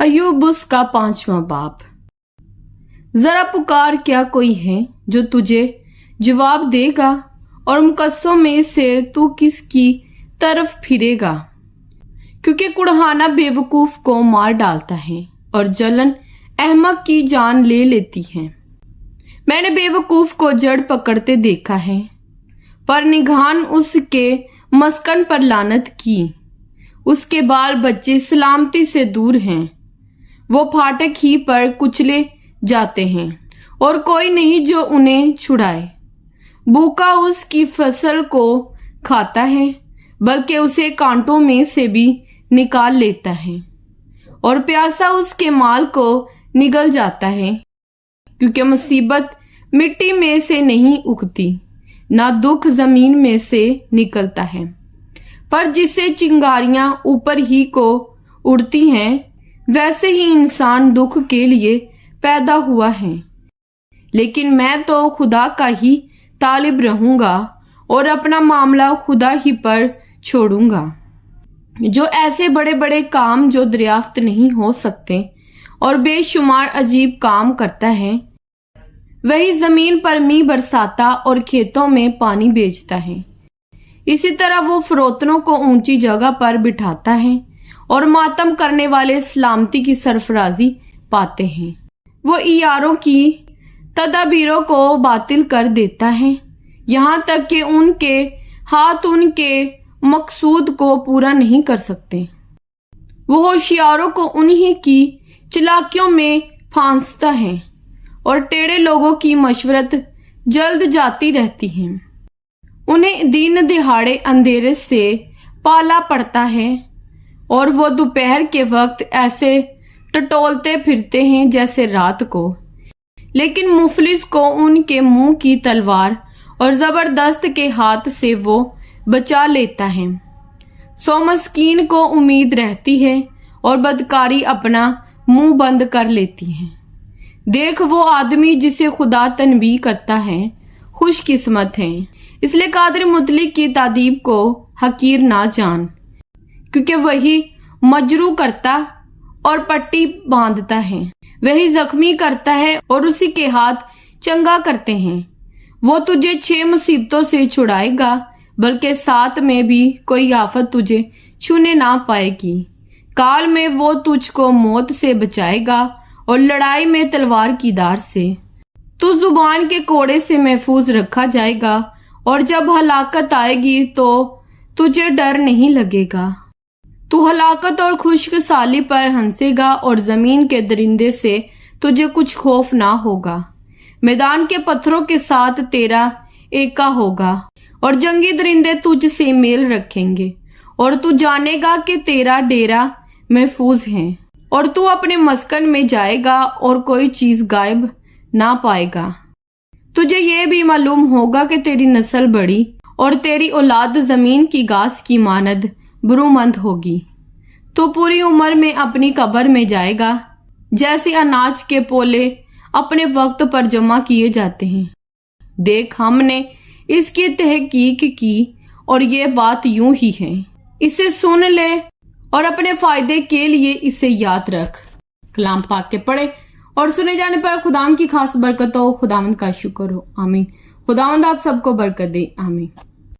अय्यूब उसका 5वां बाप। जरा पुकार, क्या कोई है जो तुझे जवाब देगा, और मुकस्सों में से तू किसकी तरफ फिरेगा? क्योंकि कुड़हाना बेवकूफ को मार डालता है और जलन अहमक की जान ले लेती है। मैंने बेवकूफ को जड़ पकड़ते देखा है, पर निगाहन उसके मस्कन पर लानत की। उसके बाल बच्चे सलामती से दूर हैं, वो फाटक ही पर कुचले जाते हैं और कोई नहीं जो उन्हें छुड़ाए। भूखा उसकी फसल को खाता है, बल्कि उसे कांटों में से भी निकाल लेता है, और प्यासा उसके माल को निगल जाता है। क्योंकि मुसीबत मिट्टी में से नहीं उगती, ना दुख जमीन में से निकलता है, पर जिससे चिंगारियां ऊपर ही को उड़ती हैं, वैसे ही इंसान दुख के लिए पैदा हुआ है। लेकिन मैं तो खुदा का ही तालिब रहूंगा और अपना मामला खुदा ही पर छोड़ूंगा, जो ऐसे बड़े बड़े काम जो दरियाफ्त नहीं हो सकते और बेशुमार अजीब काम करता है। वही जमीन पर मींह बरसाता और खेतों में पानी भेजता है। इसी तरह वो फरोतनों को ऊंची जगह पर बिठाता है और मातम करने वाले सलामती की सरफराजी पाते हैं। वो इयारों की तदाबीरों को बातिल कर देता है, यहाँ तक कि उनके हाथ उनके मकसूद को पूरा नहीं कर सकते। वो होशियारों को उन्हीं की चालाकियों में फांसता है और टेढ़े लोगों की मशवरत जल्द जाती रहती है। उन्हें दिन दिहाड़े अंधेरे से पाला पड़ता है और वो दोपहर के वक्त ऐसे टटोलते फिरते हैं जैसे रात को। लेकिन मुफलिस को उनके मुंह की तलवार और जबरदस्त के हाथ से वो बचा लेता है। सो मस्कीन को उम्मीद रहती है और बदकारी अपना मुंह बंद कर लेती है। देख, वो आदमी जिसे खुदा तनबीह करता है खुशकिस्मत है। इसलिए कादिर मुतलिक की तादीब को हकीर ना जान, क्योंकि वही मजरू करता और पट्टी बांधता है, वही जख्मी करता है और उसी के हाथ चंगा करते हैं। वो तुझे 6 मुसीबतों से छुड़ाएगा, बल्कि 7 में भी कोई आफत तुझे छूने ना पाएगी। काल में वो तुझको मौत से बचाएगा और लड़ाई में तलवार की धार से। तू जुबान के कोड़े से महफूज रखा जाएगा, और जब हलाकत आएगी तो तुझे डर नहीं लगेगा। तू हलाकत और खुश्क साली पर हंसेगा और जमीन के दरिंदे से तुझे कुछ खौफ ना होगा। मैदान के पत्थरों के साथ तेरा एका होगा और जंगी दरिंदे तुझ से मेल रखेंगे, और तू जानेगा कि तेरा डेरा महफूज है, और तू अपने मस्कन में जाएगा और कोई चीज गायब ना पाएगा। तुझे ये भी मालूम होगा कि तेरी नस्ल बड़ी और तेरी औलाद जमीन की घास की मानद बुरूमंद होगी। तो पूरी उम्र में अपनी कब्र में जाएगा, जैसे अनाज के पोले अपने वक्त पर जमा किए जाते हैं। देख, हमने इसकी तहकीक की और ये बात यूं ही है। इसे सुन ले और अपने फायदे के लिए इसे याद रख। कलाम पाक के पढ़े और सुने जाने पर खुदावंद की खास बरकत हो। खुदावंद का शुक्र हो। आमीन। खुदावंद आप सबको बरकत दे। आमीन।